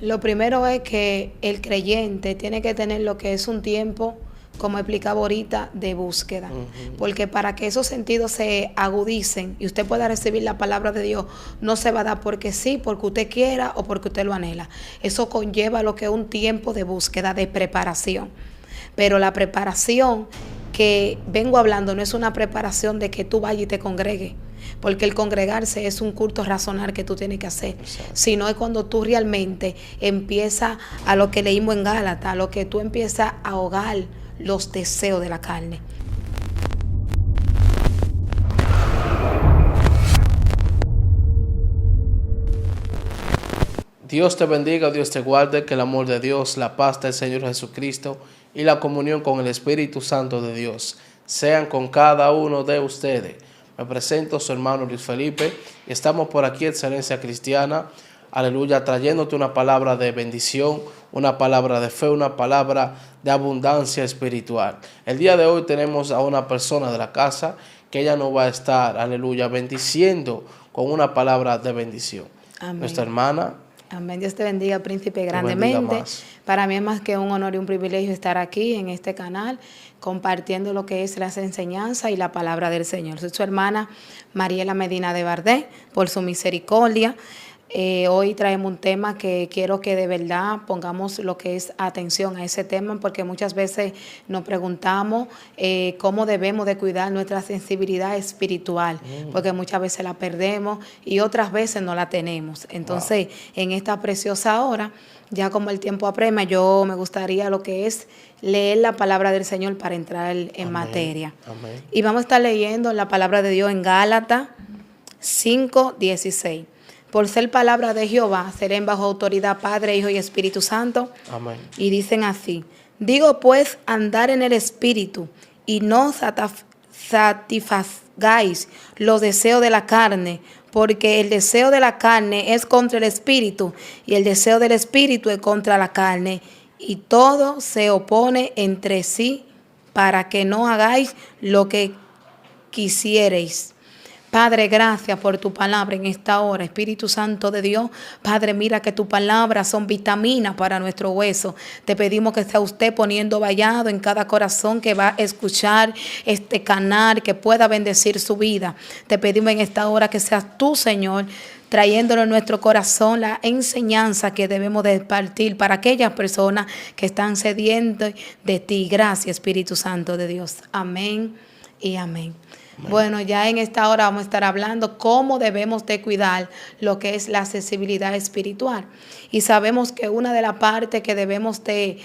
Lo primero es que el creyente tiene que tener lo que es un tiempo, como explicaba ahorita, de búsqueda. Porque para que esos sentidos se agudicen y usted pueda recibir la palabra de Dios, no se va a dar porque sí, porque usted quiera o porque usted lo anhela. Eso conlleva lo que es un tiempo de búsqueda, de preparación. Pero la preparación que vengo hablando no es una preparación de que tú vayas y te congregues, porque el congregarse es un culto razonar que tú tienes que hacer. Exacto. Sino es cuando tú realmente empiezas a lo que leímos en Gálatas, a lo que tú empiezas a ahogar los deseos de la carne. Dios te bendiga, Dios te guarde, que el amor de Dios, la paz del Señor Jesucristo y la comunión con el Espíritu Santo de Dios sean con cada uno de ustedes. Me presento, su hermano Luis Felipe, y estamos por aquí, Excelencia Cristiana, aleluya, trayéndote una palabra de bendición, una palabra de fe, una palabra de abundancia espiritual. El día de hoy tenemos a una persona de la casa que ella nos va a estar, aleluya, bendiciendo con una palabra de bendición. Amén. Nuestra hermana. Amén. Dios te bendiga, príncipe, grandemente. Para mí es más que un honor y un privilegio estar aquí en este canal, compartiendo lo que es las enseñanzas y la palabra del Señor. Soy su hermana Mariela Medina de Bardé, por su misericordia. Hoy traemos un tema que quiero que de verdad pongamos lo que es atención a ese tema, porque muchas veces nos preguntamos cómo debemos de cuidar nuestra sensibilidad espiritual, porque muchas veces la perdemos y otras veces no la tenemos. Entonces, en esta preciosa hora, ya como el tiempo apremia, yo me gustaría lo que es leer la palabra del Señor para entrar en materia. Amén. Y vamos a estar leyendo la palabra de Dios en Gálatas 5:16. Por ser palabra de Jehová, serán bajo autoridad Padre, Hijo y Espíritu Santo. Amén. Y dicen así: digo pues, andar en el Espíritu, y no satisfagáis los deseos de la carne, porque el deseo de la carne es contra el Espíritu, y el deseo del Espíritu es contra la carne, y todo se opone entre sí, para que no hagáis lo que quisiereis. Padre, gracias por tu palabra en esta hora, Espíritu Santo de Dios. Padre, mira que tus palabras son vitaminas para nuestro hueso. Te pedimos que sea usted poniendo vallado en cada corazón que va a escuchar este canal, que pueda bendecir su vida. Te pedimos en esta hora que seas tú, Señor, trayéndolo en nuestro corazón la enseñanza que debemos de partir para aquellas personas que están sedientas de ti. Gracias, Espíritu Santo de Dios. Amén y amén. Bueno, ya en esta hora vamos a estar hablando cómo debemos de cuidar lo que es la accesibilidad espiritual. Y sabemos que una de las partes que debemos de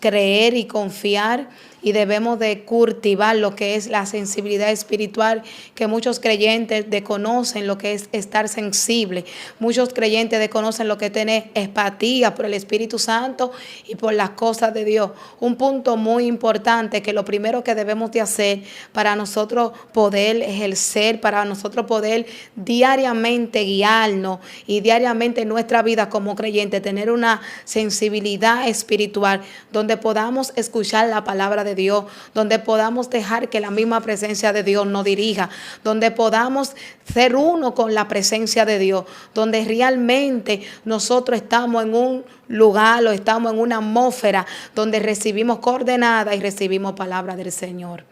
creer y confiar y debemos de cultivar lo que es la sensibilidad espiritual, que muchos creyentes desconocen lo que es estar sensible. Muchos creyentes desconocen lo que es tener empatía por el Espíritu Santo y por las cosas de Dios. Un punto muy importante, que lo primero que debemos de hacer para nosotros poder ejercer, para nosotros poder diariamente guiarnos y diariamente en nuestra vida como creyentes tener una sensibilidad espiritual donde podamos escuchar la palabra de Dios, donde podamos dejar que la misma presencia de Dios nos dirija, donde podamos ser uno con la presencia de Dios, donde realmente nosotros estamos en un lugar o estamos en una atmósfera donde recibimos coordenadas y recibimos palabra del Señor.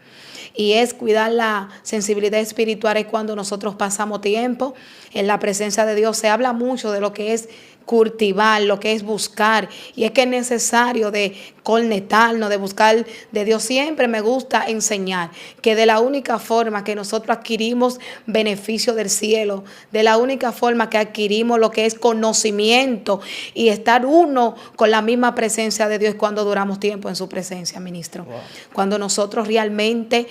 Y es cuidar la sensibilidad espiritual es cuando nosotros pasamos tiempo en la presencia de Dios. Se habla mucho de lo que es cultivar, lo que es buscar, y es que es necesario de conectarnos, de buscar de Dios. Siempre me gusta enseñar que de la única forma que nosotros adquirimos beneficio del cielo, de la única forma que adquirimos lo que es conocimiento y estar uno con la misma presencia de Dios, es cuando duramos tiempo en su presencia, ministro. Wow. Cuando nosotros realmente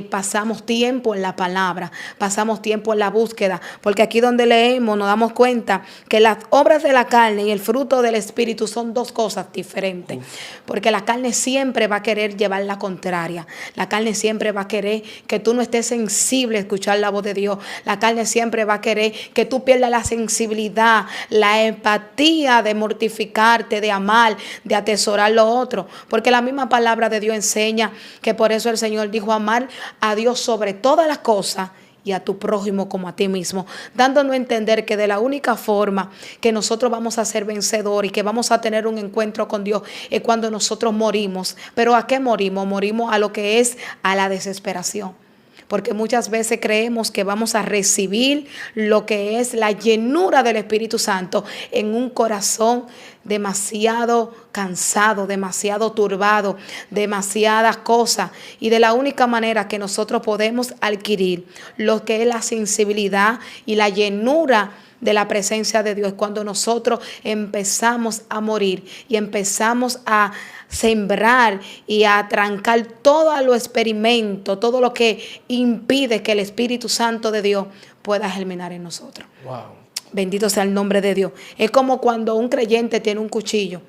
pasamos tiempo en la palabra, pasamos tiempo en la búsqueda, porque aquí donde leemos nos damos cuenta que las obras de la carne y el fruto del Espíritu son dos cosas diferentes. Porque la carne siempre va a querer llevar la contraria. La carne siempre va a querer que tú no estés sensible a escuchar la voz de Dios. La carne siempre va a querer que tú pierdas la sensibilidad, la empatía de mortificarte, de amar, de atesorar lo otro. Porque la misma palabra de Dios enseña que por eso el Señor dijo amar a Dios sobre todas las cosas y a tu prójimo como a ti mismo, dándonos a entender que de la única forma que nosotros vamos a ser vencedores y que vamos a tener un encuentro con Dios es cuando nosotros morimos. ¿Pero a qué morimos? Morimos a lo que es a la desesperación. Porque muchas veces creemos que vamos a recibir lo que es la llenura del Espíritu Santo en un corazón demasiado cansado, demasiado turbado, demasiadas cosas. Y de la única manera que nosotros podemos adquirir lo que es la sensibilidad y la llenura de la presencia de Dios, cuando nosotros empezamos a morir y empezamos a sembrar y a trancar todo lo experimento, todo lo que impide que el Espíritu Santo de Dios pueda germinar en nosotros. Wow. Bendito sea el nombre de Dios. Es como cuando un creyente tiene un cuchillo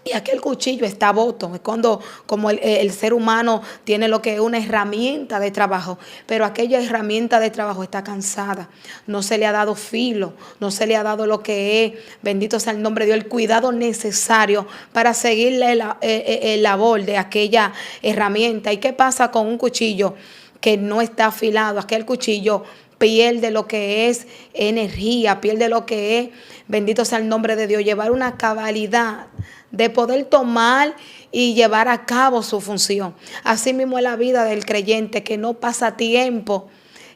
y aquel cuchillo está boto. Es cuando como el ser humano tiene lo que es una herramienta de trabajo, pero aquella herramienta de trabajo está cansada. No se le ha dado filo, no se le ha dado lo que es, bendito sea el nombre de Dios, el cuidado necesario para seguirle el labor de aquella herramienta. ¿Y qué pasa con un cuchillo que no está afilado? Aquel cuchillo pierde lo que es energía, pierde lo que es, bendito sea el nombre de Dios, llevar una cabalidad de poder tomar y llevar a cabo su función. Así mismo es la vida del creyente que no pasa tiempo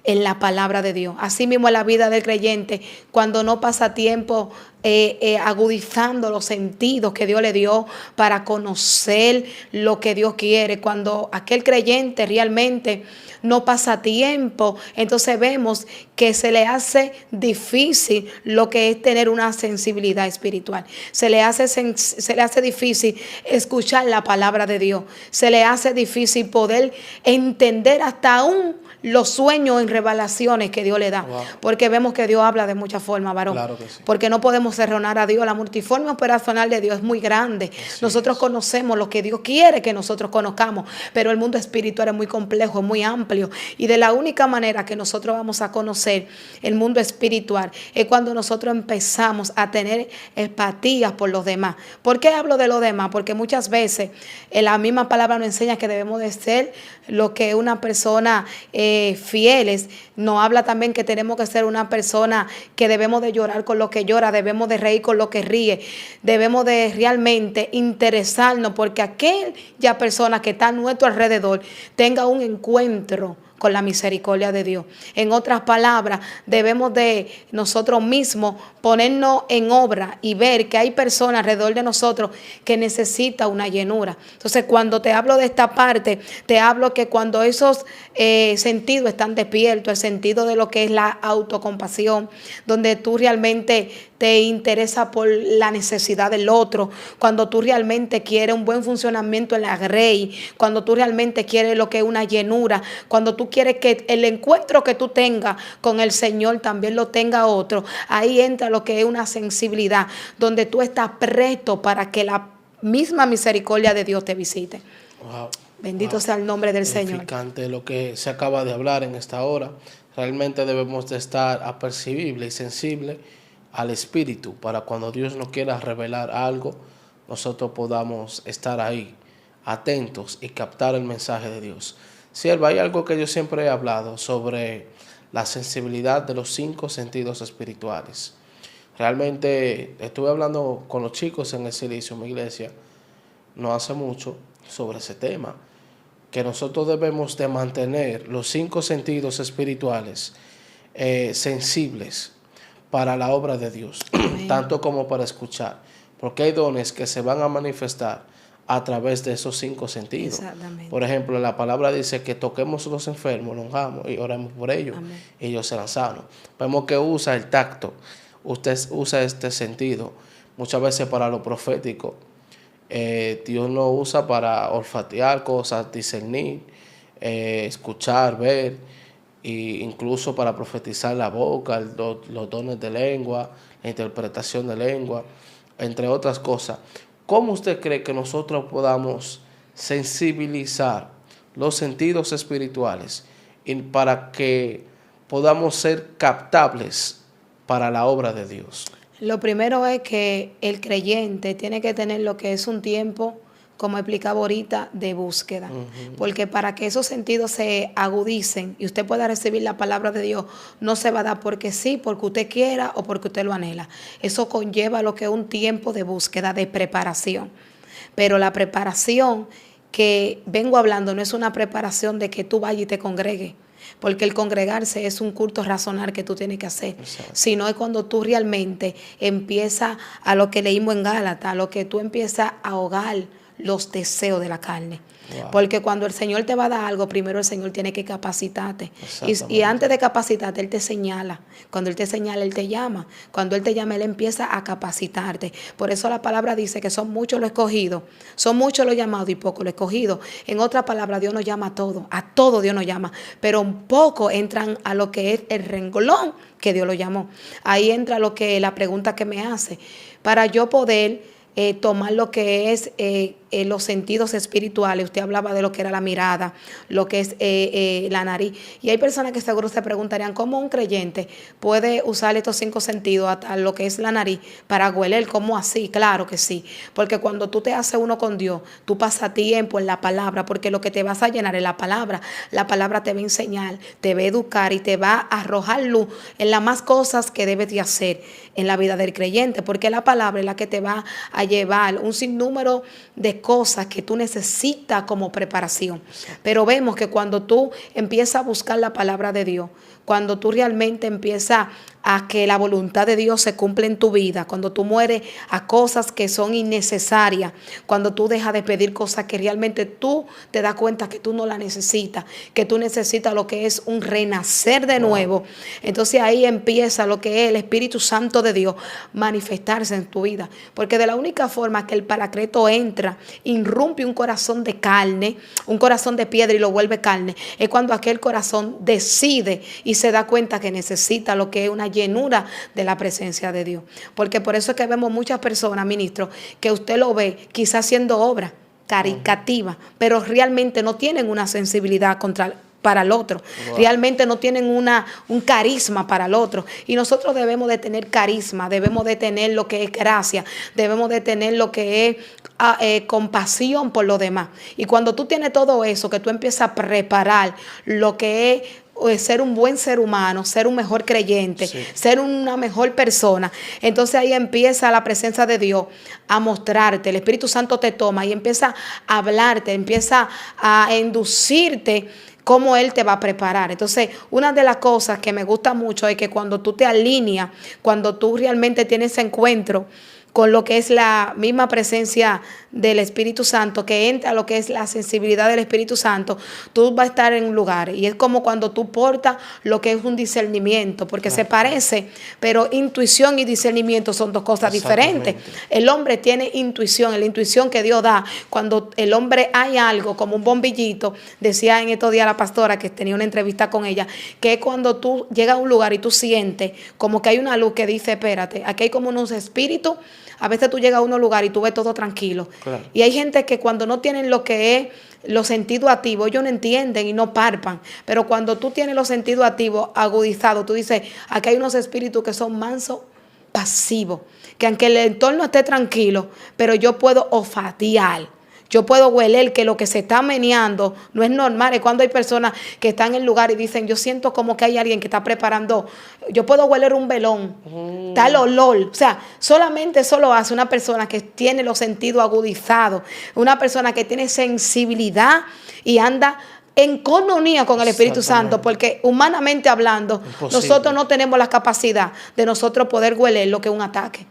en la palabra de Dios. Así mismo es la vida del creyente cuando no pasa tiempo agudizando los sentidos que Dios le dio para conocer lo que Dios quiere. Cuando aquel creyente realmente no pasa tiempo, entonces vemos que se le hace difícil lo que es tener una sensibilidad espiritual. Se le hace difícil escuchar la palabra de Dios. Se le hace difícil poder entender hasta aún los sueños en revelaciones que Dios le da. Wow. Porque vemos que Dios habla de muchas formas, varón. Claro que sí. Porque no podemos erronar a Dios. La multiforme operacional de Dios es muy grande. Así nosotros conocemos lo que Dios quiere que nosotros conozcamos, pero el mundo espiritual es muy complejo, es muy amplio. Y de la única manera que nosotros vamos a conocer el mundo espiritual es cuando nosotros empezamos a tener empatía por los demás. ¿Por qué hablo de los demás? Porque muchas veces la misma palabra nos enseña que debemos de ser lo que una persona fieles. Nos habla también que tenemos que ser una persona que debemos de llorar con lo que llora, debemos de reír con lo que ríe, debemos de realmente interesarnos porque aquella persona que está a nuestro alrededor tenga un encuentro con la misericordia de Dios. En otras palabras, debemos de nosotros mismos ponernos en obra y ver que hay personas alrededor de nosotros que necesitan una llenura. Entonces, cuando te hablo de esta parte, te hablo que cuando esos sentidos están despiertos, el sentido de lo que es la autocompasión, donde tú realmente te interesa por la necesidad del otro, cuando tú realmente quieres un buen funcionamiento en la grey, cuando tú realmente quieres lo que es una llenura, cuando tú quieres que el encuentro que tú tengas con el Señor también lo tenga otro, ahí entra lo que es una sensibilidad, donde tú estás presto para que la misma misericordia de Dios te visite. Wow. Bendito sea el nombre del Señor. Edificante lo que se acaba de hablar en esta hora. Realmente debemos de estar apercibibles y sensibles al Espíritu para cuando Dios nos quiera revelar algo, nosotros podamos estar ahí, atentos y captar el mensaje de Dios. Sierva, hay algo que yo siempre he hablado sobre la sensibilidad de los 5 sentidos espirituales. Realmente estuve hablando con los chicos en el Silicio, mi iglesia, no hace mucho, sobre ese tema, que nosotros debemos de mantener los 5 sentidos espirituales sensibles para la obra de Dios, tanto como para escuchar, porque hay dones que se van a manifestar a través de esos 5 sentidos. Por ejemplo, la palabra dice que toquemos a los enfermos, los ungamos y oremos por ellos. Amén. Y ellos serán sanos. Vemos que usa el tacto, usted usa este sentido muchas veces para lo profético. Dios lo usa para olfatear cosas, discernir, escuchar, ver, e incluso para profetizar la boca, los dones de lengua, la interpretación de lengua, entre otras cosas. ¿Cómo usted cree que nosotros podamos sensibilizar los sentidos espirituales para que podamos ser captables para la obra de Dios? Lo primero es que el creyente tiene que tener lo que es un tiempo como explicaba ahorita, de búsqueda. Porque para que esos sentidos se agudicen y usted pueda recibir la palabra de Dios, no se va a dar porque sí, porque usted quiera o porque usted lo anhela. Eso conlleva lo que es un tiempo de búsqueda, de preparación. Pero la preparación que vengo hablando no es una preparación de que tú vayas y te congregues, porque el congregarse es un culto razonar que tú tienes que hacer. Exacto. Sino es cuando tú realmente empiezas a lo que leímos en Gálatas, a lo que tú empiezas a ahogar los deseos de la carne. Wow. Porque cuando el Señor te va a dar algo, primero el Señor tiene que capacitarte. Y antes de capacitarte, Él te señala. Cuando Él te señala, Él te llama. Cuando Él te llama, Él empieza a capacitarte. Por eso la palabra dice que son muchos los escogidos, son muchos los llamados y pocos los escogidos. En otra palabra, Dios nos llama a todos Dios nos llama. Pero pocos entran a lo que es el renglón que Dios lo llamó. Ahí entra lo que la pregunta que me hace. Para yo poder tomar lo que es los sentidos espirituales. Usted hablaba de lo que era la mirada, lo que es la nariz. Y hay personas que seguro se preguntarían cómo un creyente puede usar estos 5 sentidos hasta lo que es la nariz para hueler. ¿Cómo así? Claro que sí. Porque cuando tú te haces uno con Dios, tú pasas tiempo en la palabra, porque lo que te vas a llenar es la palabra. La palabra te va a enseñar, te va a educar y te va a arrojar luz en las más cosas que debes de hacer en la vida del creyente, porque la palabra es la que te va a llevar un sinnúmero de cosas que tú necesitas como preparación. Pero vemos que cuando tú empiezas a buscar la palabra de Dios, cuando tú realmente empiezas a que la voluntad de Dios se cumpla en tu vida, cuando tú mueres a cosas que son innecesarias, cuando tú dejas de pedir cosas que realmente tú te das cuenta que tú no las necesitas, que tú necesitas lo que es un renacer de nuevo, entonces ahí empieza lo que es el Espíritu Santo de Dios manifestarse en tu vida, porque de la única forma que el Paracleto entra, irrumpe un corazón de carne, un corazón de piedra y lo vuelve carne, es cuando aquel corazón decide y se da cuenta que necesita lo que es una llenura de la presencia de Dios. Porque por eso es que vemos muchas personas, ministro, que usted lo ve quizás haciendo obras caricativas, pero realmente no tienen una sensibilidad para el otro. Wow. Realmente no tienen un carisma para el otro. Y nosotros debemos de tener carisma, debemos de tener lo que es gracia, debemos de tener lo que es compasión por los demás. Y cuando tú tienes todo eso, que tú empiezas a preparar lo que es ser un buen ser humano, ser un mejor creyente, sí, ser una mejor persona, entonces ahí empieza la presencia de Dios a mostrarte. El Espíritu Santo te toma y empieza a hablarte, empieza a inducirte cómo Él te va a preparar. Entonces, una de las cosas que me gusta mucho es que cuando tú te alineas, cuando tú realmente tienes ese encuentro con lo que es la misma presencia del Espíritu Santo, que entra a lo que es la sensibilidad del Espíritu Santo, tú vas a estar en un lugar. Y es como cuando tú portas lo que es un discernimiento, porque se parece, pero intuición y discernimiento son dos cosas diferentes. El hombre tiene intuición, la intuición que Dios da. Cuando el hombre hay algo, como un bombillito, decía en estos días la pastora, que tenía una entrevista con ella, que es cuando tú llegas a un lugar y tú sientes como que hay una luz que dice, espérate, aquí hay como unos espíritus. A veces tú llegas a un lugar y tú ves todo tranquilo. Claro. Y hay gente que cuando no tienen lo que es los sentidos activos, ellos no entienden y no palpan. Pero cuando tú tienes los sentidos activos agudizados, tú dices, aquí hay unos espíritus que son mansos, pasivos. Que aunque el entorno esté tranquilo, pero yo puedo olfatear. Yo puedo hueler que lo que se está meneando no es normal. Es cuando hay personas que están en el lugar y dicen, yo siento como que hay alguien que está preparando. Yo puedo hueler un velón, tal olor. O sea, solamente eso lo hace una persona que tiene los sentidos agudizados. Una persona que tiene sensibilidad y anda en comunión con el Espíritu Santo, porque humanamente hablando, nosotros no tenemos la capacidad de nosotros poder hueler lo que es un ataque.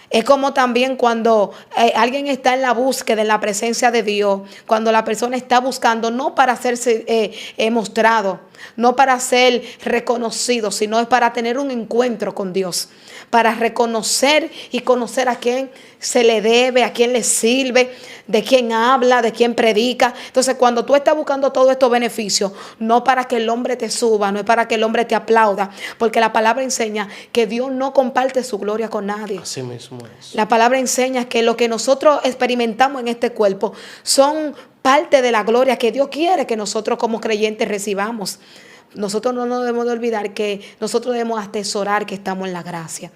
Es como también cuando alguien está en la búsqueda, en la presencia de Dios, cuando la persona está buscando no para hacerse mostrado, no para ser reconocido, sino es para tener un encuentro con Dios, para reconocer y conocer a quién se le debe, a quién le sirve, de quién habla, de quién predica. Entonces, cuando tú estás buscando todos estos beneficios, no para que el hombre te suba, no es para que el hombre te aplauda, porque la palabra enseña que Dios no comparte su gloria con nadie. Así mismo es. La palabra enseña que lo que nosotros experimentamos en este cuerpo son parte de la gloria que Dios quiere que nosotros como creyentes recibamos. Nosotros no nos debemos de olvidar que nosotros debemos atesorar que estamos en la gracia.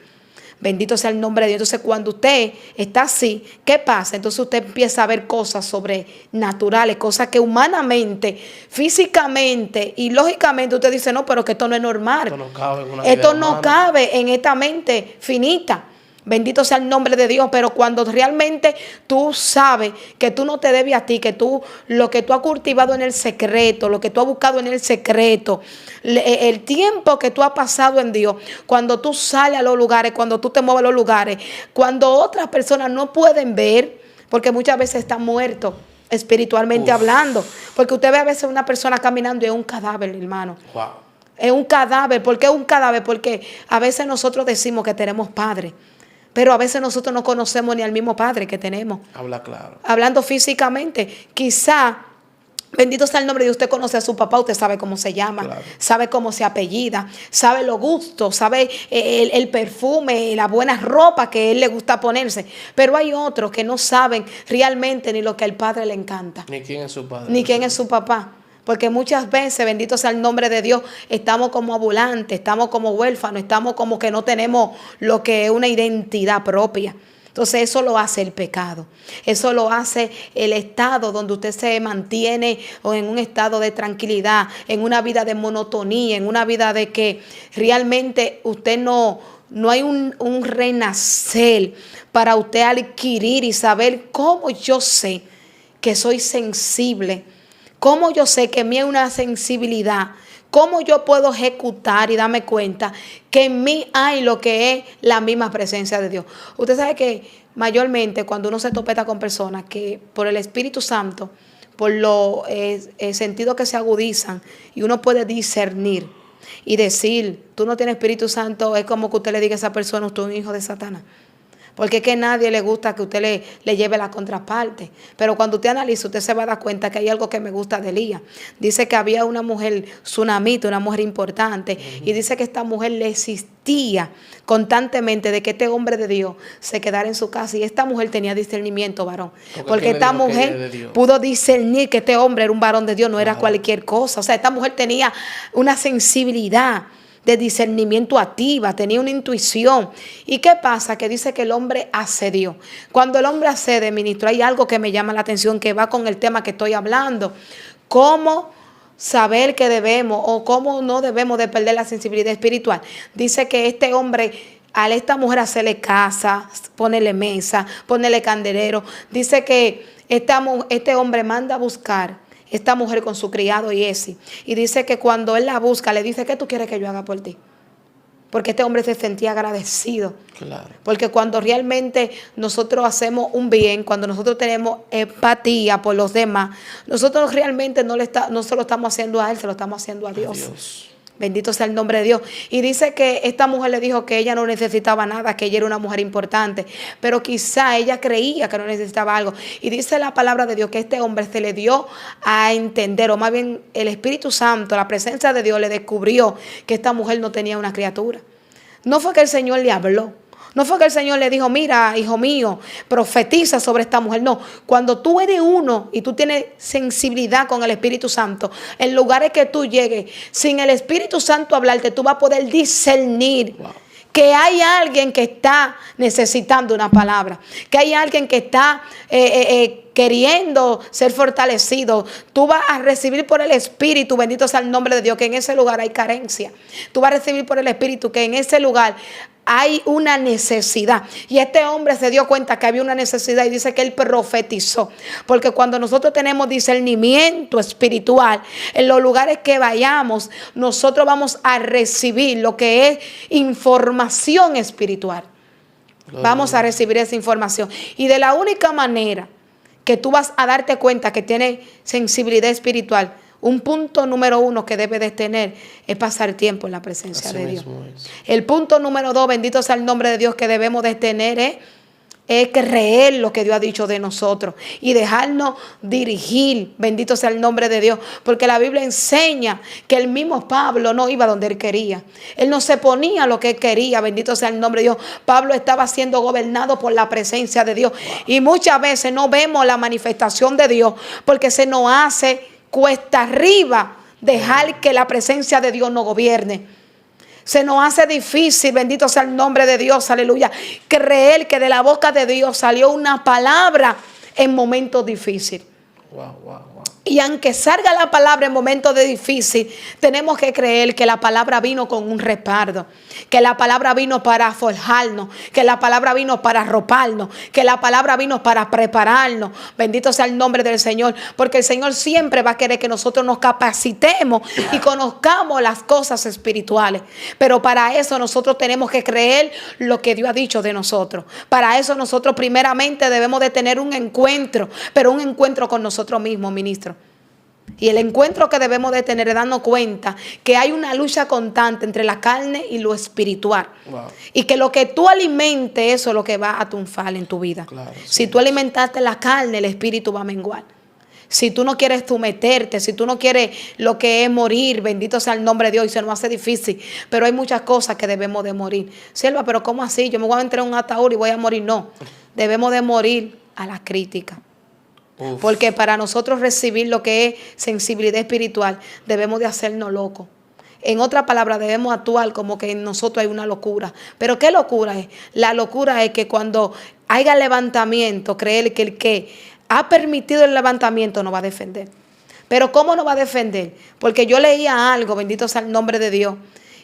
Bendito sea el nombre de Dios. Entonces, cuando usted está así, ¿qué pasa? Entonces usted empieza a ver cosas sobrenaturales, cosas que humanamente, físicamente y lógicamente usted dice, no, pero que esto no es normal. Esto no cabe en una Esto vida no humana. cabe en esta mente finita. Bendito sea el nombre de Dios, pero cuando realmente tú sabes que tú no te debes a ti, que tú, lo que tú has cultivado en el secreto, lo que tú has buscado en el secreto, el tiempo que tú has pasado en Dios, cuando tú sales a los lugares, cuando tú te mueves a los lugares, cuando otras personas no pueden ver, porque muchas veces están muertos espiritualmente hablando, porque usted ve a veces una persona caminando y es un cadáver, hermano. Wow. Es un cadáver. ¿Por qué es un cadáver? Porque a veces nosotros decimos que tenemos padre, pero a veces nosotros no conocemos ni al mismo padre que tenemos. Habla claro. Hablando físicamente, quizá, bendito sea el nombre de Dios, usted conoce a su papá, usted sabe cómo se llama, Claro. sabe cómo se apellida, sabe los gustos, sabe el perfume, la buena ropa que él le gusta ponerse. Pero hay otros que no saben realmente ni lo que al padre le encanta, Ni quién es su padre. ni quién es su papá. Porque muchas veces, bendito sea el nombre de Dios, estamos como ambulantes, estamos como huérfanos, estamos como que no tenemos lo que es una identidad propia. Entonces eso lo hace el pecado. Eso lo hace el estado donde usted se mantiene o en un estado de tranquilidad, en una vida de monotonía, en una vida de que realmente usted no hay un renacer para usted adquirir y saber cómo yo sé que soy sensible. ¿Cómo yo sé que en mí hay una sensibilidad? ¿Cómo yo puedo ejecutar y darme cuenta que en mí hay lo que es la misma presencia de Dios? Usted sabe que mayormente cuando uno se topeta con personas que por el Espíritu Santo, por los sentidos que se agudizan y uno puede discernir y decir, tú no tienes Espíritu Santo, es como que usted le diga a esa persona, usted es un hijo de Satanás. Porque es que a nadie le gusta que usted le lleve la contraparte. Pero cuando usted analiza, usted se va a dar cuenta que hay algo que me gusta de Elías. Dice que había una mujer tsunamita, una mujer importante. Y dice que esta mujer le existía constantemente de que este hombre de Dios se quedara en su casa. Y esta mujer tenía discernimiento, varón. Porque esta mujer pudo discernir que este hombre era un varón de Dios, no era cualquier cosa. O sea, esta mujer tenía una sensibilidad de discernimiento activa, tenía una intuición. ¿Y qué pasa? Que dice que el hombre accedió. Cuando el hombre accede, ministro, hay algo que me llama la atención que va con el tema que estoy hablando. ¿Cómo saber que debemos o cómo no debemos de perder la sensibilidad espiritual? Dice que este hombre, a esta mujer hacerle casa, ponerle mesa, ponerle candelero, dice que este hombre manda a buscar esta mujer con su criado Giezi. Y dice que cuando él la busca, le dice, ¿qué tú quieres que yo haga por ti? Porque este hombre se sentía agradecido. Claro. Porque cuando realmente nosotros hacemos un bien, cuando nosotros tenemos empatía por los demás, nosotros realmente no se lo estamos haciendo a él, se lo estamos haciendo a Dios. Bendito sea el nombre de Dios. Y dice que esta mujer le dijo que ella no necesitaba nada, que ella era una mujer importante, pero quizá ella creía que no necesitaba algo. Y dice la palabra de Dios que este hombre se le dio a entender, o más bien el Espíritu Santo, la presencia de Dios le descubrió que esta mujer no tenía una criatura. No fue que el Señor le habló. No fue que el Señor le dijo, mira, hijo mío, profetiza sobre esta mujer. No, cuando tú eres uno y tú tienes sensibilidad con el Espíritu Santo, en lugares que tú llegues, sin el Espíritu Santo hablarte, tú vas a poder discernir que hay alguien que está necesitando una palabra, que hay alguien que está queriendo ser fortalecido. Tú vas a recibir por el Espíritu, bendito sea el nombre de Dios, que en ese lugar hay carencia. Tú vas a recibir por el Espíritu que en ese lugar hay una necesidad. Y este hombre se dio cuenta que había una necesidad y dice que él profetizó. Porque cuando nosotros tenemos discernimiento espiritual, en los lugares que vayamos, nosotros vamos a recibir lo que es información espiritual. Vamos a recibir esa información. Y de la única manera que tú vas a darte cuenta que tienes sensibilidad espiritual, un punto número 1 que debe de tener es pasar tiempo en la presencia de Dios. El punto número 2, bendito sea el nombre de Dios, que debemos de tener es creer lo que Dios ha dicho de nosotros y dejarnos dirigir, bendito sea el nombre de Dios, porque la Biblia enseña que el mismo Pablo no iba donde él quería, él no se ponía lo que él quería, bendito sea el nombre de Dios. Pablo estaba siendo gobernado por la presencia de Dios. Y muchas veces no vemos la manifestación de Dios porque se nos hace cuesta arriba dejar que la presencia de Dios nos gobierne. Se nos hace difícil, bendito sea el nombre de Dios, aleluya, creer que de la boca de Dios salió una palabra en momentos difíciles. Wow, wow, wow. Y aunque salga la palabra en momentos de difícil, tenemos que creer que la palabra vino con un respaldo, que la palabra vino para forjarnos, que la palabra vino para arroparnos, que la palabra vino para prepararnos. Bendito sea el nombre del Señor, porque el Señor siempre va a querer que nosotros nos capacitemos y conozcamos las cosas espirituales. Pero para eso nosotros tenemos que creer lo que Dios ha dicho de nosotros. Para eso nosotros primeramente debemos de tener un encuentro, pero un encuentro con nosotros mismos, ministro. Y el encuentro que debemos de tener es darnos cuenta que hay una lucha constante entre la carne y lo espiritual. Wow. Y que lo que tú alimentes, eso es lo que va a triunfar en tu vida. Claro, sí. Si tú alimentaste la carne, el espíritu va a menguar. Si tú no quieres someterte, si tú no quieres lo que es morir, bendito sea el nombre de Dios, y se nos hace difícil. Pero hay muchas cosas que debemos de morir. Sierva, pero ¿cómo así? Yo me voy a entrar en un ataúd y voy a morir. No, debemos de morir a la crítica. Uf. Porque para nosotros recibir lo que es sensibilidad espiritual, debemos de hacernos locos. En otra palabra, debemos actuar como que en nosotros hay una locura. ¿Pero qué locura es? La locura es que cuando haya levantamiento, creer que el que ha permitido el levantamiento no va a defender. ¿Pero cómo no va a defender? Porque yo leía algo, bendito sea el nombre de Dios,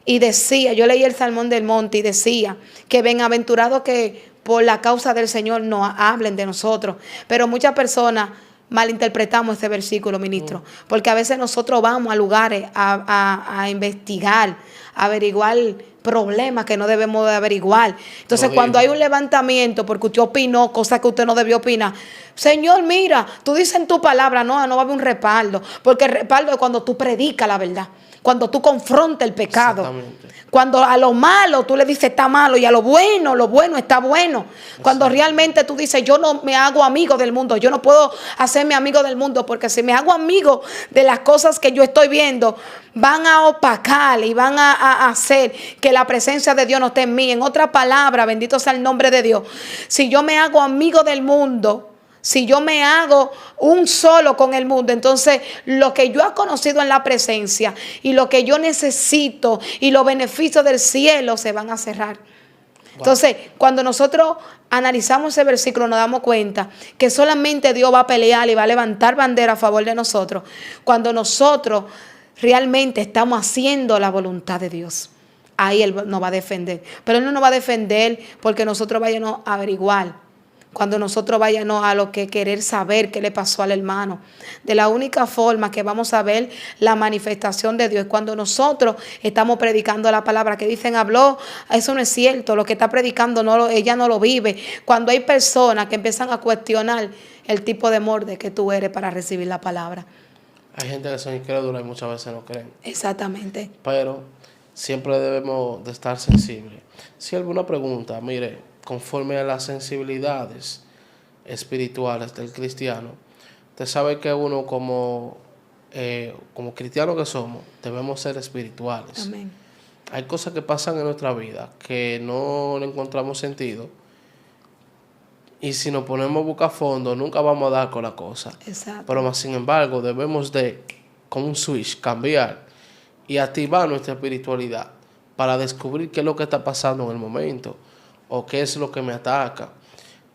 y decía, yo leí el Sermón del Monte y decía que bienaventurados que por la causa del Señor no hablen de nosotros. Pero muchas personas malinterpretamos este versículo, ministro, porque a veces nosotros vamos a lugares a investigar, a averiguar problemas que no debemos de averiguar. Entonces, cuando hay un levantamiento porque usted opinó cosas que usted no debió opinar, Señor, mira, tú dices en tu palabra, no va a haber un respaldo, porque el respaldo es cuando tú predicas la verdad, cuando tú confrontas el pecado. Cuando a lo malo tú le dices está malo y a lo bueno está bueno. Cuando realmente tú dices yo no me hago amigo del mundo, yo no puedo hacerme amigo del mundo porque si me hago amigo de las cosas que yo estoy viendo, van a opacar y van a hacer que la presencia de Dios no esté en mí. En otra palabra, bendito sea el nombre de Dios. Si yo me hago amigo del mundo, si yo me hago un solo con el mundo, entonces lo que yo he conocido en la presencia y lo que yo necesito y los beneficios del cielo se van a cerrar. Wow. Entonces, cuando nosotros analizamos ese versículo, nos damos cuenta que solamente Dios va a pelear y va a levantar bandera a favor de nosotros cuando nosotros realmente estamos haciendo la voluntad de Dios. Ahí Él nos va a defender. Pero Él no nos va a defender porque nosotros vayamos a averiguar. Cuando nosotros vayamos a lo que querer saber qué le pasó al hermano. De la única forma que vamos a ver la manifestación de Dios es cuando nosotros estamos predicando la palabra. Que dicen, habló, eso no es cierto, lo que está predicando ella no lo vive. Cuando hay personas que empiezan a cuestionar el tipo de molde que tú eres para recibir la palabra. Hay gente que son incrédulas y muchas veces no creen. Exactamente. Pero siempre debemos de estar sensibles. Si hay alguna pregunta, mire, conforme a las sensibilidades espirituales del cristiano, usted sabe que uno como cristianos que somos, debemos ser espirituales. Amén. Hay cosas que pasan en nuestra vida que no le encontramos sentido y si nos ponemos a buscar fondo nunca vamos a dar con la cosa. Exacto. Pero más sin embargo debemos de, con un switch, cambiar y activar nuestra espiritualidad para descubrir qué es lo que está pasando en el momento o qué es lo que me ataca.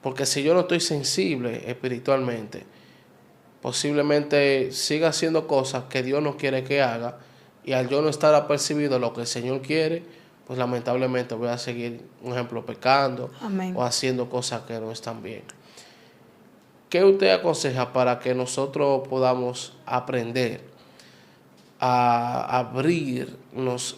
Porque si yo no estoy sensible espiritualmente, posiblemente siga haciendo cosas que Dios no quiere que haga, y al yo no estar apercibido lo que el Señor quiere, pues lamentablemente voy a seguir, un ejemplo, pecando. Amén. O haciendo cosas que no están bien. ¿Qué usted aconseja para que nosotros podamos aprender a abrirnos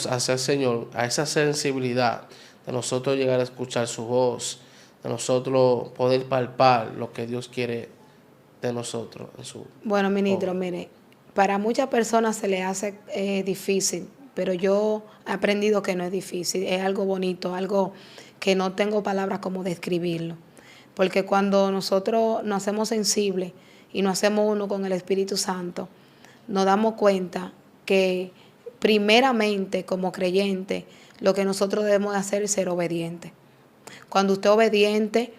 hacia el Señor, a esa sensibilidad de nosotros llegar a escuchar su voz, de nosotros poder palpar lo que Dios quiere de nosotros? Bueno, ministro, mire, para muchas personas se le hace difícil, pero yo he aprendido que no es difícil, es algo bonito, algo que no tengo palabras como describirlo, porque cuando nosotros nos hacemos sensibles y nos hacemos uno con el Espíritu Santo, nos damos cuenta que primeramente, como creyente, lo que nosotros debemos hacer es ser obedientes. Cuando usted es obediente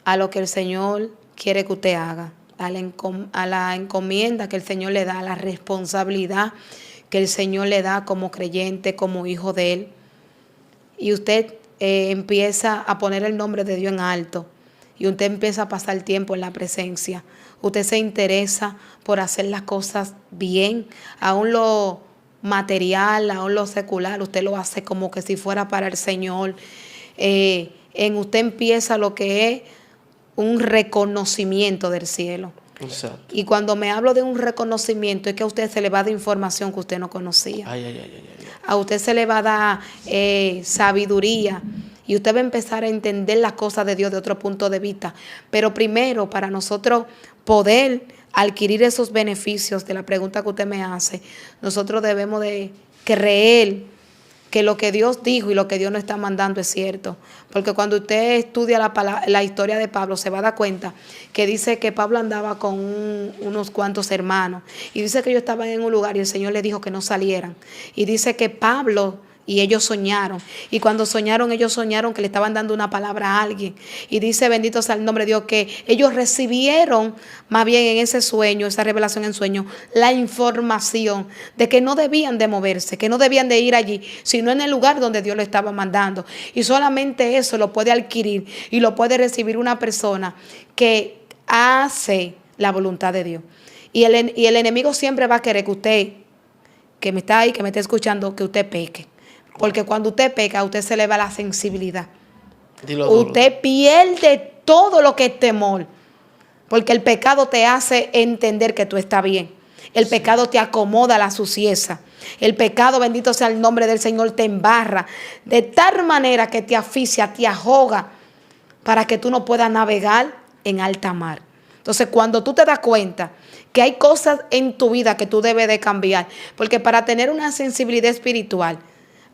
a lo que el Señor quiere que usted haga, a la encomienda que el Señor le da, a la responsabilidad que el Señor le da como creyente, como hijo de Él, y usted empieza a poner el nombre de Dios en alto, y usted empieza a pasar tiempo en la presencia, usted se interesa por hacer las cosas bien, aún lo material, aún lo secular, usted lo hace como que si fuera para el Señor. En usted empieza lo que es un reconocimiento del cielo. Exacto. Y cuando me hablo de un reconocimiento es que a usted se le va a dar información que usted no conocía. A usted se le va a dar sabiduría y usted va a empezar a entender las cosas de Dios de otro punto de vista. Pero primero, para nosotros poder adquirir esos beneficios de la pregunta que usted me hace, nosotros debemos de creer que lo que Dios dijo y lo que Dios nos está mandando es cierto. Porque cuando usted estudia la historia de Pablo, se va a dar cuenta que dice que Pablo andaba con unos cuantos hermanos. Y dice que ellos estaban en un lugar y el Señor le dijo que no salieran. Y dice que Pablo y ellos soñaron. Y cuando soñaron, ellos soñaron que le estaban dando una palabra a alguien. Y dice, bendito sea el nombre de Dios, que ellos recibieron más bien en ese sueño, esa revelación en sueño, la información de que no debían de moverse, que no debían de ir allí, sino en el lugar donde Dios lo estaba mandando. Y solamente eso lo puede adquirir y lo puede recibir una persona que hace la voluntad de Dios. Y el enemigo siempre va a querer que usted, que me está ahí, que me está escuchando, que usted peque. Porque cuando usted peca, a usted se le va la sensibilidad. Usted pierde todo lo que es temor. Porque el pecado te hace entender que tú estás bien. El pecado te acomoda la suciedad. El pecado, bendito sea el nombre del Señor, te embarra. De tal manera que te asfixia, te ahoga, para que tú no puedas navegar en alta mar. Entonces, cuando tú te das cuenta que hay cosas en tu vida que tú debes de cambiar, porque para tener una sensibilidad espiritual,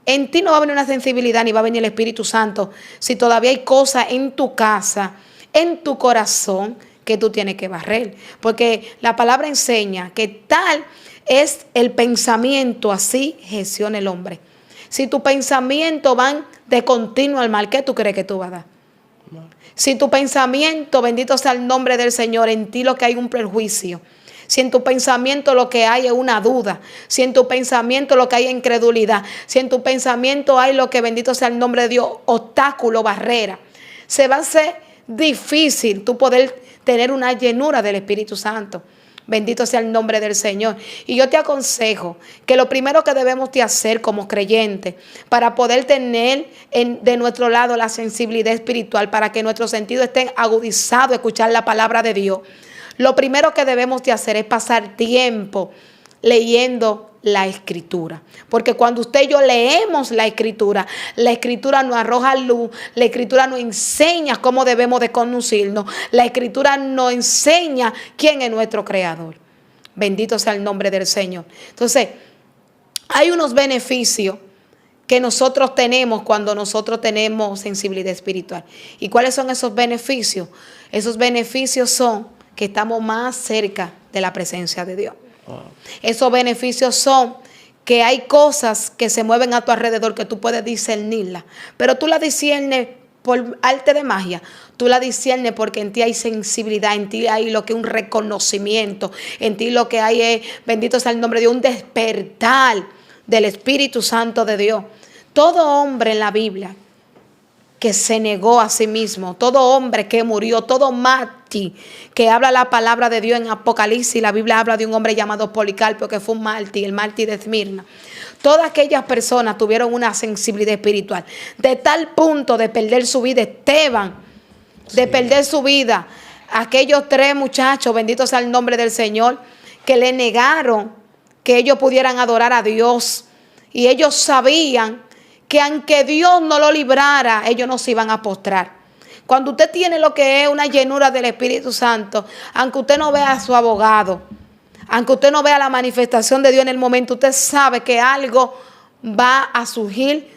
en ti no va a venir una sensibilidad ni va a venir el Espíritu Santo si todavía hay cosas en tu casa, en tu corazón, que tú tienes que barrer. Porque la palabra enseña que tal es el pensamiento, así gestiona el hombre. Si tu pensamiento van de continuo al mal, ¿qué tú crees que tú vas a dar? Si tu pensamiento, bendito sea el nombre del Señor, en ti lo que hay un prejuicio. Si en tu pensamiento lo que hay es una duda, si en tu pensamiento lo que hay es incredulidad, si en tu pensamiento hay lo que, bendito sea el nombre de Dios, obstáculo, barrera, se va a hacer difícil tú poder tener una llenura del Espíritu Santo. Bendito sea el nombre del Señor. Y yo te aconsejo que lo primero que debemos de hacer como creyentes para poder tener de nuestro lado la sensibilidad espiritual, para que nuestros sentidos estén agudizados a escuchar la palabra de Dios, lo primero que debemos de hacer es pasar tiempo leyendo la Escritura. Porque cuando usted y yo leemos la Escritura nos arroja luz, la Escritura nos enseña cómo debemos de conducirnos, la Escritura nos enseña quién es nuestro Creador. Bendito sea el nombre del Señor. Entonces, hay unos beneficios que nosotros tenemos cuando nosotros tenemos sensibilidad espiritual. ¿Y cuáles son esos beneficios? Esos beneficios son que estamos más cerca de la presencia de Dios. Esos beneficios son que hay cosas que se mueven a tu alrededor que tú puedes discernirlas, pero tú la discernes por arte de magia. Tú la disciernes porque en ti hay sensibilidad, en ti hay lo que es un reconocimiento, en ti lo que hay es, bendito sea el nombre de Dios, un despertar del Espíritu Santo de Dios. Todo hombre en la Biblia que se negó a sí mismo, todo hombre que murió, todo mártir que habla la palabra de Dios en Apocalipsis, la Biblia habla de un hombre llamado Policarpo que fue un mártir, el mártir de Esmirna. Todas aquellas personas tuvieron una sensibilidad espiritual, de tal punto de perder su vida. Esteban, de perder su vida. Aquellos 3 muchachos, bendito sea el nombre del Señor, que le negaron que ellos pudieran adorar a Dios. Y ellos sabían que aunque Dios no lo librara, ellos no se iban a postrar. Cuando usted tiene lo que es una llenura del Espíritu Santo, aunque usted no vea a su abogado, aunque usted no vea la manifestación de Dios en el momento, usted sabe que algo va a surgir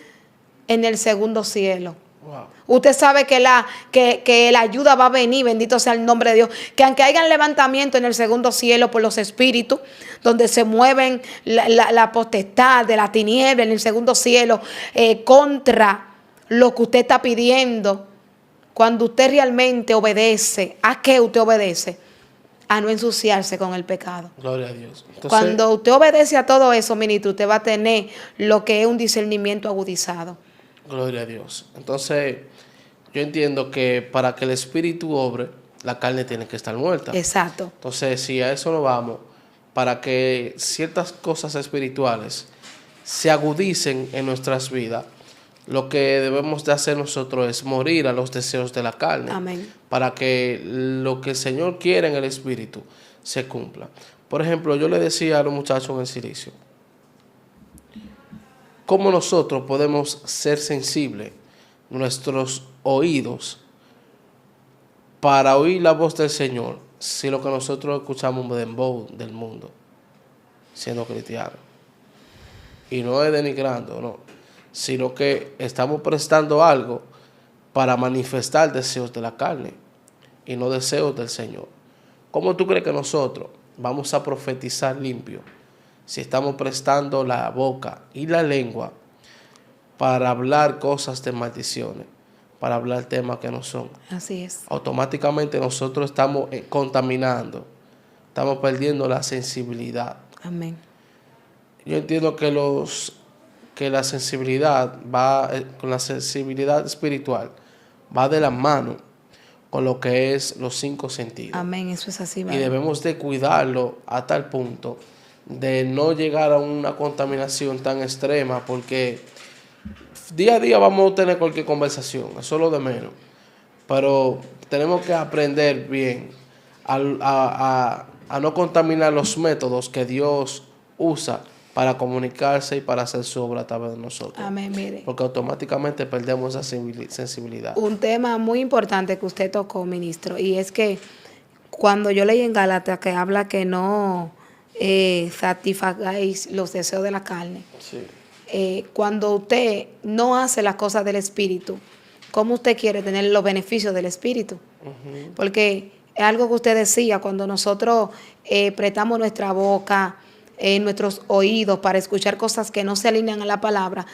en el segundo cielo. Wow. Usted sabe que la ayuda va a venir, bendito sea el nombre de Dios. Que aunque haya levantamiento en el segundo cielo por los espíritus, donde se mueven la potestad de la tiniebla en el segundo cielo contra lo que usted está pidiendo, cuando usted realmente obedece, ¿a qué usted obedece? a no ensuciarse con el pecado. Gloria a Dios. Entonces, Cuando usted obedece a todo eso, ministro, usted va a tener lo que es un discernimiento agudizado. gloria a Dios. Entonces, yo entiendo que para que el espíritu obre, la carne tiene que estar muerta. Exacto. Entonces, si a eso nos vamos, para que ciertas cosas espirituales se agudicen en nuestras vidas, lo que debemos de hacer nosotros es morir a los deseos de la carne. Amén. Para que lo que el Señor quiere en el espíritu se cumpla. Por ejemplo, yo le decía a los muchachos en el silicio, ¿cómo nosotros podemos ser sensibles nuestros oídos para oír la voz del Señor si lo que nosotros escuchamos es un dembow del mundo, siendo cristianos? Y no es denigrando, no, sino que estamos prestando algo para manifestar deseos de la carne y no deseos del Señor. ¿Cómo tú crees que nosotros vamos a profetizar limpio si estamos prestando la boca y la lengua para hablar cosas de maldiciones, para hablar temas que no son? Así es. Automáticamente nosotros estamos contaminando, estamos perdiendo la sensibilidad. Amén. Yo entiendo que la sensibilidad va con la sensibilidad espiritual va de la mano con lo que es los 5 sentidos. Amén, eso es así. Y ¿verdad? debemos de cuidarlo a tal punto de no llegar a una contaminación tan extrema, porque día a día vamos a tener cualquier conversación, eso es lo de menos. Pero tenemos que aprender bien a no contaminar los métodos que Dios usa para comunicarse y para hacer su obra a través de nosotros. Amén, mire. Porque automáticamente perdemos esa sensibilidad. Un tema muy importante que usted tocó, ministro, y es que cuando yo leí en Gálatas que habla que no satisfagáis los deseos de la carne, Sí. cuando usted no hace las cosas del Espíritu, ¿cómo usted quiere tener los beneficios del Espíritu? Porque es algo que usted decía, cuando nosotros prestamos nuestra boca, nuestros oídos para escuchar cosas que no se alinean a la palabra,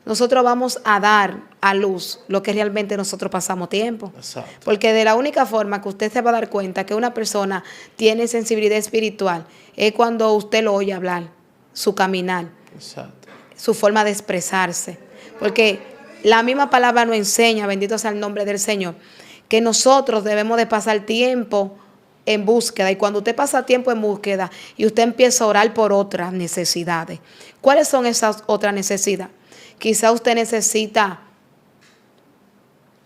nosotros vamos a dar a luz lo que realmente nosotros pasamos tiempo. Exacto. Porque de la única forma que usted se va a dar cuenta que una persona tiene sensibilidad espiritual es cuando usted lo oye hablar, su caminar, Exacto. su forma de expresarse. Porque la misma palabra nos enseña, bendito sea el nombre del Señor, que nosotros debemos de pasar tiempo en búsqueda. Y cuando usted pasa tiempo en búsqueda y usted empieza a orar por otras necesidades, ¿cuáles son esas otras necesidades? Quizá usted necesita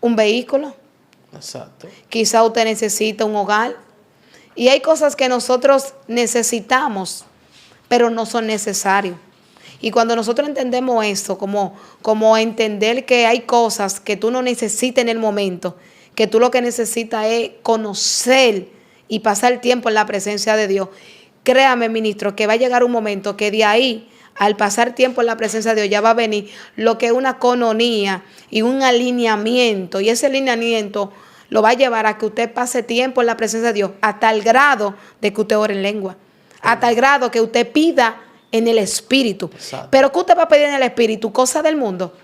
un vehículo, Exacto. quizá usted necesita un hogar. Y hay cosas que nosotros necesitamos, pero no son necesarios. Y cuando nosotros entendemos eso, como entender que hay cosas que tú no necesitas en el momento, que tú lo que necesitas es conocer y pasar tiempo en la presencia de Dios, créame, ministro, que va a llegar un momento que de ahí, al pasar tiempo en la presencia de Dios, ya va a venir lo que es una coinonía y un alineamiento. Y ese alineamiento lo va a llevar a que usted pase tiempo en la presencia de Dios, hasta el grado de que usted ore en lengua, hasta el grado que usted pida en el Espíritu. Exacto. Pero ¿qué usted va a pedir en el Espíritu? Cosas del mundo,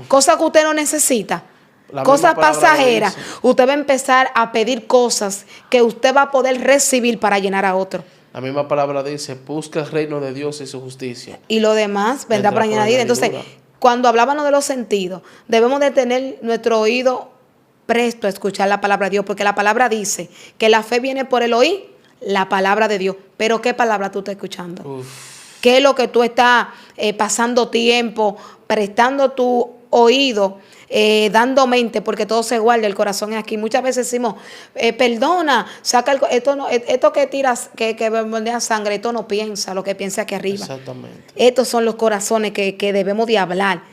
cosas que usted no necesita. La Cosas misma palabra lo pasajeras. dice. Usted va a empezar a pedir cosas que usted va a poder recibir para llenar a otro. La misma palabra dice, busca el reino de Dios y su justicia. Y lo demás vendrá por añadir. Entonces, cuando hablábamos de los sentidos, debemos de tener nuestro oído presto a escuchar la palabra de Dios, porque la palabra dice que la fe viene por el oír la palabra de Dios. Pero ¿qué palabra tú estás escuchando? Uf. ¿Qué es lo que tú estás pasando tiempo, prestando tu oído, dando mente? Porque todo se guarda, el corazón es aquí. Muchas veces decimos, perdona, saca esto que tiras, que bombea sangre, esto no piensa, lo que piensa aquí arriba. Exactamente. Estos son los corazones que debemos de hablar.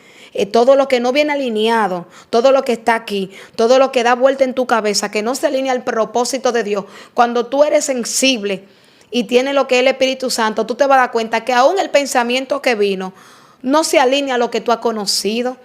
Todo lo que no viene alineado, todo lo que está aquí, todo lo que da vuelta en tu cabeza, que no se alinea al propósito de Dios. Cuando tú eres sensible y tienes lo que es el Espíritu Santo, tú te vas a dar cuenta que aún el pensamiento que vino no se alinea a lo que tú has conocido,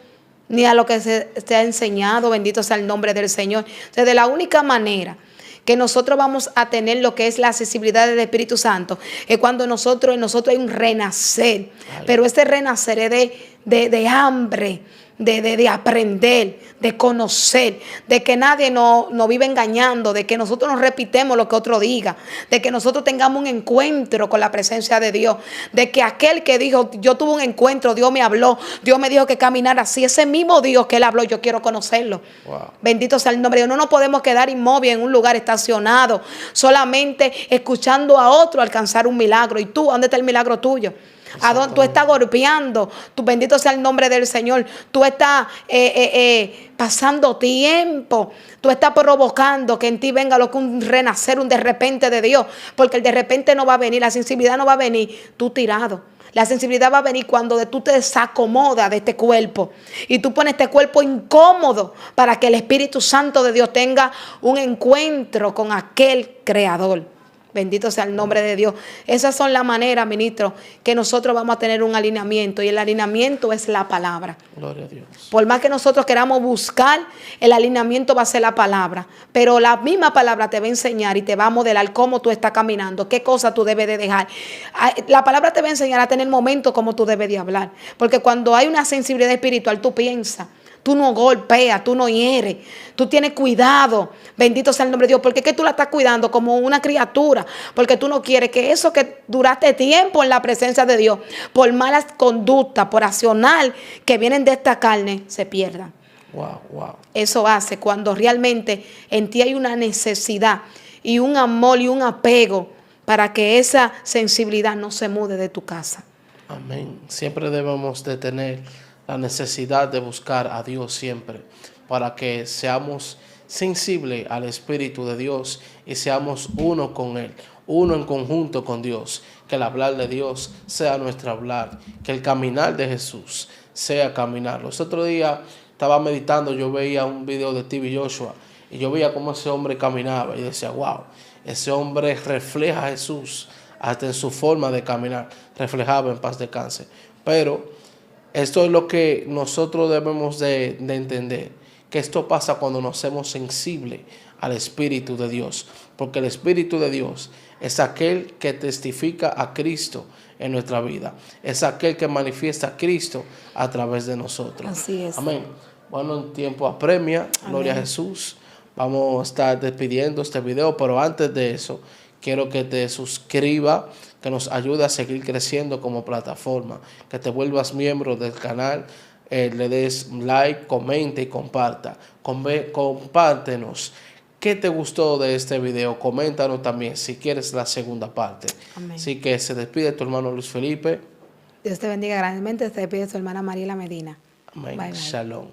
ni a lo que se ha enseñado. Bendito sea el nombre del Señor. Entonces, de la única manera que nosotros vamos a tener lo que es la accesibilidad del Espíritu Santo es cuando en nosotros hay un renacer. Pero ese renacer es de hambre, de aprender, de conocer, de que nadie nos vive engañando, de que nosotros nos repitemos lo que otro diga, de que nosotros tengamos un encuentro con la presencia de Dios, de que aquel que dijo, yo tuve un encuentro, Dios me habló, Dios me dijo que caminara así, ese mismo Dios que Él habló, yo quiero conocerlo. Wow. Bendito sea el nombre de Dios. No nos podemos quedar inmóviles en un lugar estacionado, solamente escuchando a otro alcanzar un milagro. ¿Y tú, dónde está el milagro tuyo? ¿A dónde tú estás golpeando? Tú, bendito sea el nombre del Señor. Tú estás pasando tiempo. Tú estás provocando que en ti venga lo que un renacer, un de repente de Dios. Porque el de repente no va a venir, la sensibilidad no va a venir. Tú tirado. La sensibilidad va a venir cuando tú te desacomodas de este cuerpo. Y tú pones este cuerpo incómodo para que el Espíritu Santo de Dios tenga un encuentro con aquel Creador. Bendito sea el nombre de Dios. Esas son las maneras, ministro, que nosotros vamos a tener un alineamiento. Y el alineamiento es la palabra. Gloria a Dios. Por más que nosotros queramos buscar, el alineamiento va a ser la palabra. Pero la misma palabra te va a enseñar y te va a modelar cómo tú estás caminando, qué cosas tú debes de dejar. La palabra te va a enseñar a tener momentos como tú debes de hablar. Porque cuando hay una sensibilidad espiritual, tú piensas. Tú no golpeas, tú no hieres, tú tienes cuidado. Bendito sea el nombre de Dios. Porque es que tú la estás cuidando como una criatura. Porque tú no quieres que eso que duraste tiempo en la presencia de Dios, por malas conductas, por accionar que vienen de esta carne, se pierdan. Wow, wow. Eso hace cuando realmente en ti hay una necesidad y un amor y un apego para que esa sensibilidad no se mude de tu casa. Amén. Siempre debemos de tener la necesidad de buscar a Dios siempre, para que seamos sensibles al Espíritu de Dios y seamos uno con Él, uno en conjunto con Dios, que el hablar de Dios sea nuestro hablar, que el caminar de Jesús sea caminar. Los otros días estaba meditando, yo veía un video de TV Joshua y yo veía cómo ese hombre caminaba y decía, wow, ese hombre refleja a Jesús, hasta en su forma de caminar, reflejaba en paz descanse. Pero esto es lo que nosotros debemos de entender, que esto pasa cuando nos hacemos sensibles al Espíritu de Dios, porque el Espíritu de Dios es aquel que testifica a Cristo en nuestra vida, es aquel que manifiesta a Cristo a través de nosotros. Así es. Amén. Bueno, en tiempo apremia, gloria a Jesús. Vamos a estar despidiendo este video, pero antes de eso, quiero que te suscribas, que nos ayude a seguir creciendo como plataforma, que te vuelvas miembro del canal, le des like, comente y comparta. Compártenos qué te gustó de este video, coméntanos también si quieres la segunda parte. Amén. Así que se despide tu hermano Luis Felipe. Dios te bendiga grandemente, se despide tu hermana Mariela Medina. Amén. Bye, bye. Shalom.